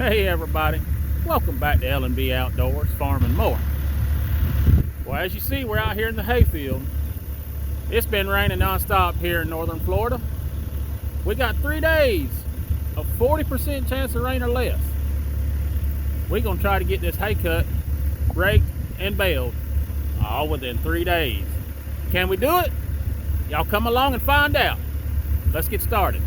Hey everybody, welcome back to L&B Outdoors, Farm and More. Well, as you see, we're out here in the hayfield. It's been raining non-stop here in northern Florida. We got 3 days of 40% chance of rain or less. We're gonna try to get this hay cut, raked, and baled all within 3 days. Can we do it? Y'all come along and find out. Let's get started.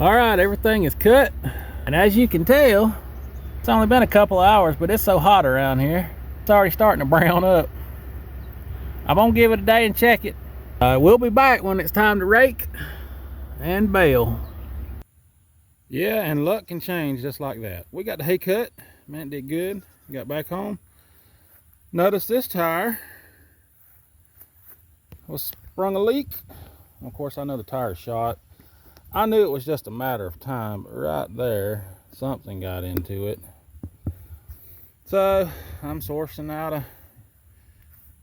All right, everything is cut. And as you can tell, it's only been a couple of hours, but it's so hot around here. It's already starting to brown up. I'm gonna give it a day and check it. We'll be back when it's time to rake and bale. Yeah, and luck can change just like that. We got the hay cut. Man, it did good. Got back home. Notice this tire was sprung a leak. Of course, I know the tire's shot. I knew it was just a matter of time, but right there, something got into it. So I'm sourcing out a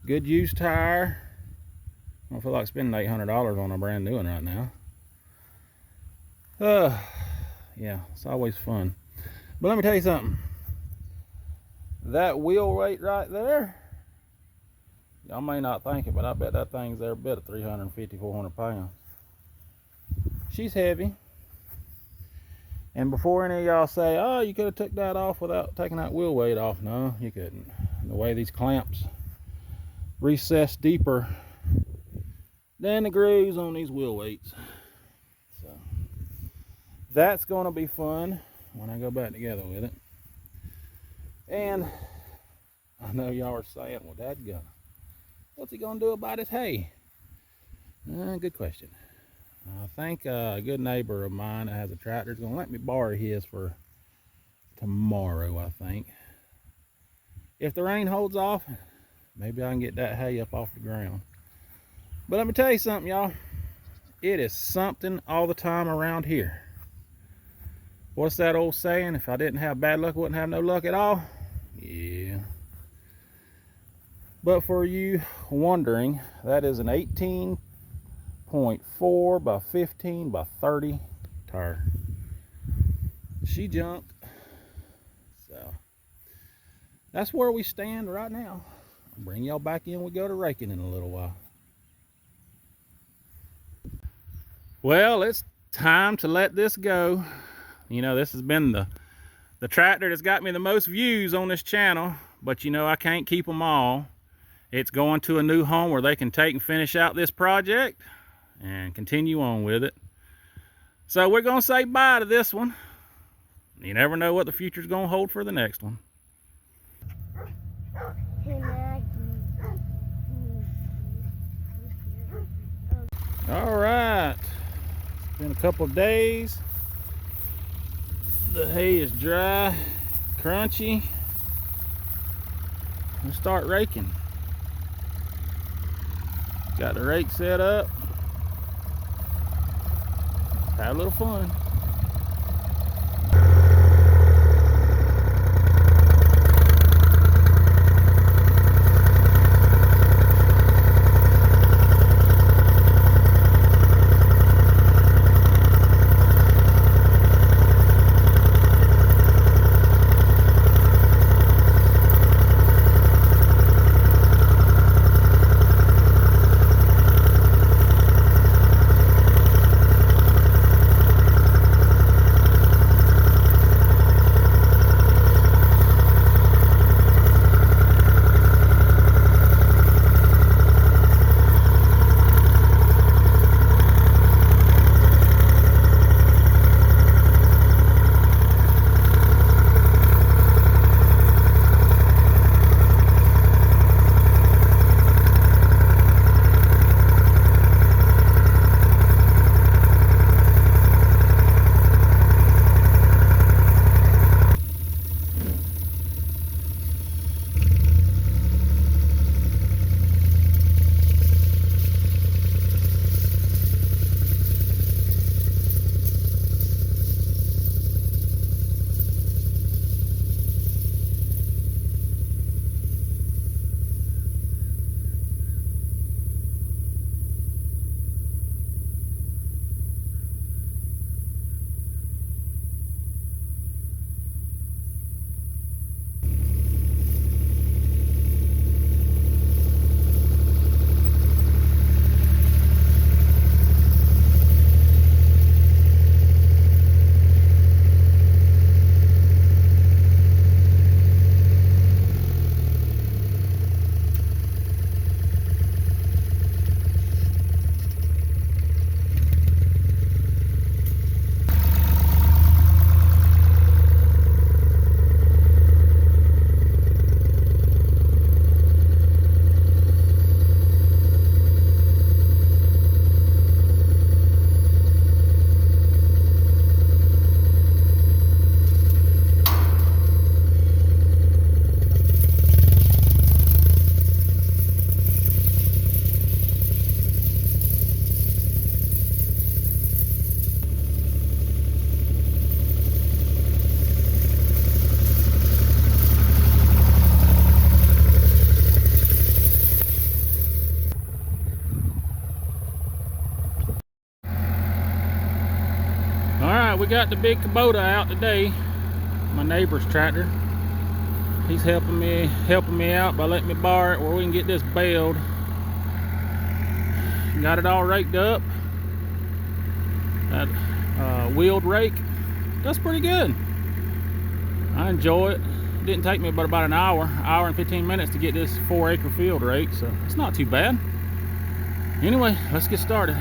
good used tire. I don't feel like spending $800 on a brand new one right now. Yeah, it's always fun. But let me tell you something. That wheel weight right there, y'all may not think it, but I bet that thing's every bit of 350, 400 pounds. She's heavy. And before any of y'all say, oh, you could have took that off without taking that wheel weight off. No, you couldn't. The way these clamps recess deeper than the grooves on these wheel weights. So that's going to be fun when I go back together with it. And I know y'all are saying, well, dadgummit, what's he going to do about his hay? Good question. I think a good neighbor of mine that has a tractor is going to let me borrow his for tomorrow, I think. If the rain holds off, maybe I can get that hay up off the ground. But let me tell you something, y'all. It is something all the time around here. What's that old saying? If I didn't have bad luck, I wouldn't have no luck at all. Yeah. But for you wondering, that is an 18.4 by 15 by 30 tire. She jumped. So that's where we stand right now. I'll bring y'all back in. We go to raking in a little while. Well, it's time to let this go. You know, this has been the tractor that's got me the most views on this channel, but you know, I can't keep them all. It's going to a new home where they can take and finish out this project and continue on with it. So we're going to say bye to this one. You never know what the future's going to hold for the next one. All right, it's been a couple of days. The hay is dry, crunchy. We'll start raking. Got the rake set up. Have a little fun. we got the big Kubota out today. My neighbor's tractor. He's helping me out by letting me borrow it where we can get this baled. Got it all raked up. That wheeled rake, that's pretty good. I enjoy it. It didn't take me but about an hour and 15 minutes to get this 4-acre field raked, so it's not too bad. Anyway, let's get started.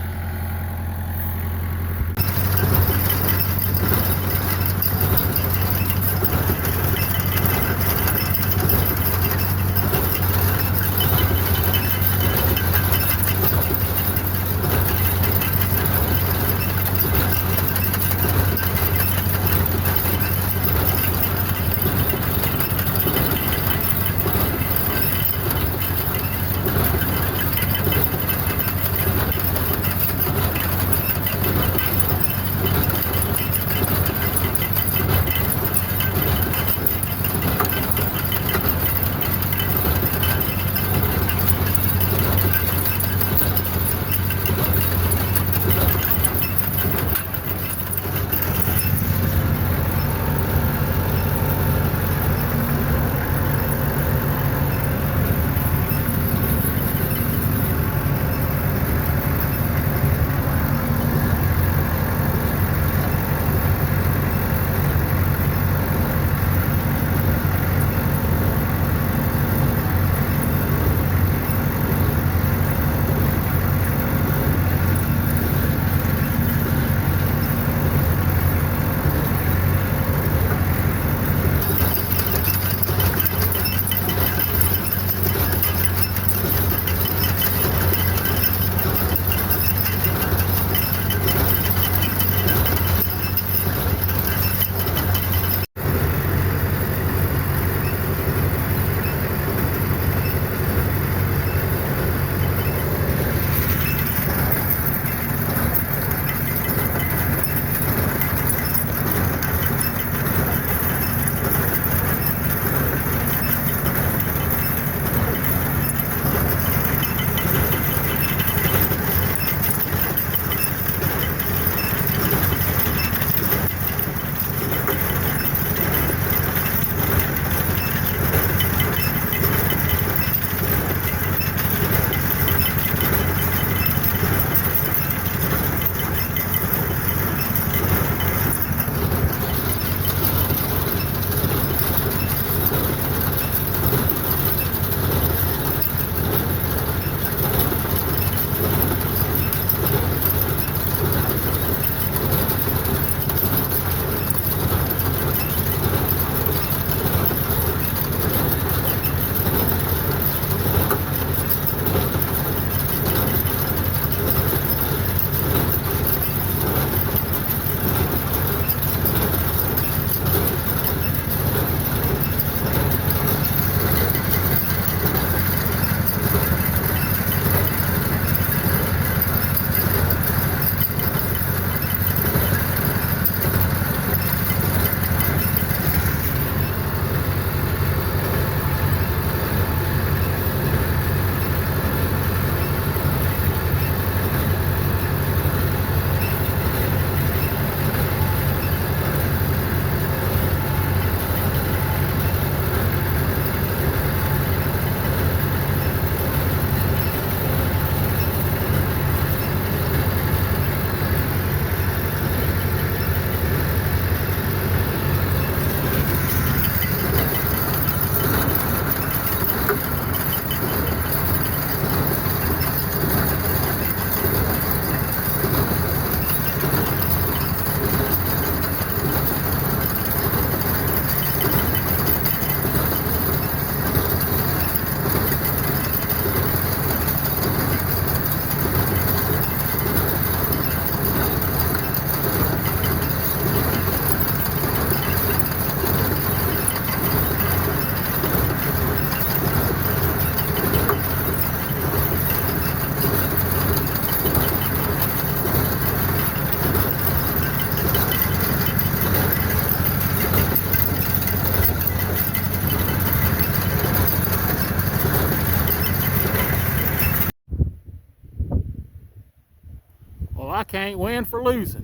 Well, I can't win for losing.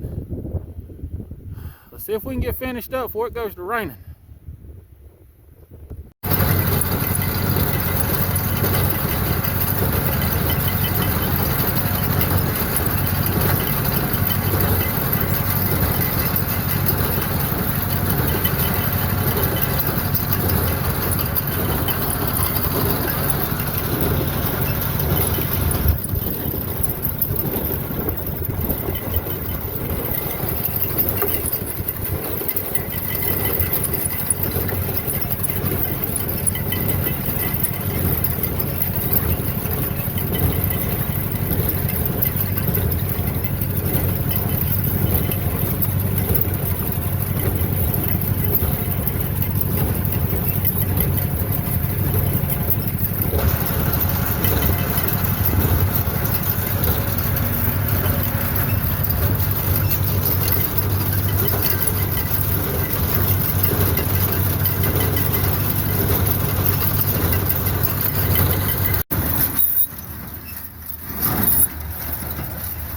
See if we can get finished up before it goes to raining.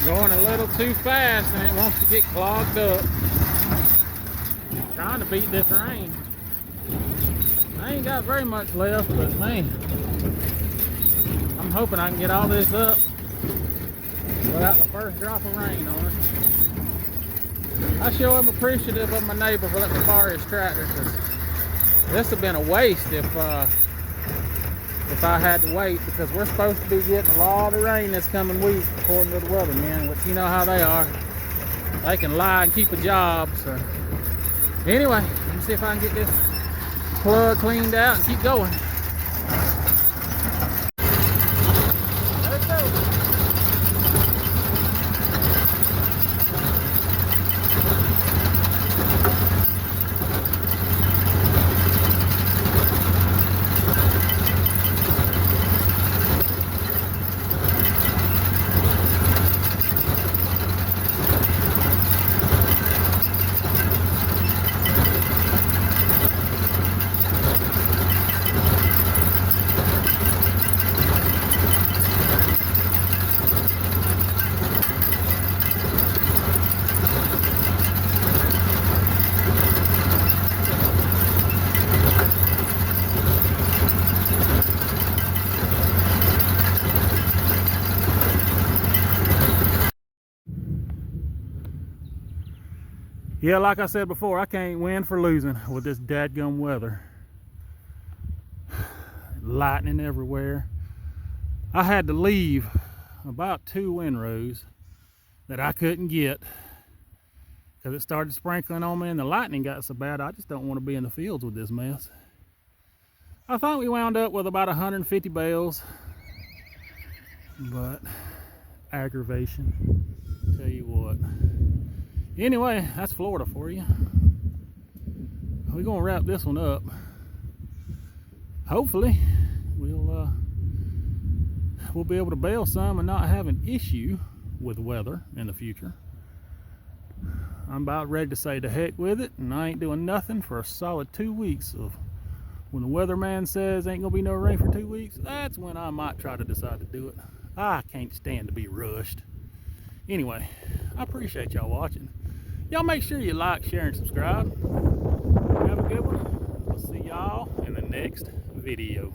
Going a little too fast and it wants to get clogged up. Trying to beat this rain. I ain't got very much left, but man, I'm hoping I can get all this up without the first drop of rain on it. I sure am appreciative of my neighbor for letting me borrow his tractor, because this would have been a waste if I had to wait, because we're supposed to be getting a lot of rain this coming week according to the weathermen, which you know how they are. They can lie and keep a job. So anyway, let me see if I can get this plug cleaned out and keep going. Let's go. Yeah, like I said before, I can't win for losing with this dadgum weather. Lightning everywhere. I had to leave about 2 windrows that I couldn't get because it started sprinkling on me and the lightning got so bad I just don't want to be in the fields with this mess. I thought we wound up with about 150 bales, but aggravation, tell you what. Anyway, that's Florida for you. We're gonna wrap this one up. Hopefully we'll be able to bale some and not have an issue with weather in the future. I'm about ready to say to heck with it, and I ain't doing nothing for a solid 2 weeks. Of when the weatherman says ain't gonna be no rain for 2 weeks, that's when I might try to decide to do it. I can't stand to be rushed. Anyway, I appreciate y'all watching. Y'all make sure you like, share, and subscribe. Have a good one. We'll see y'all in the next video.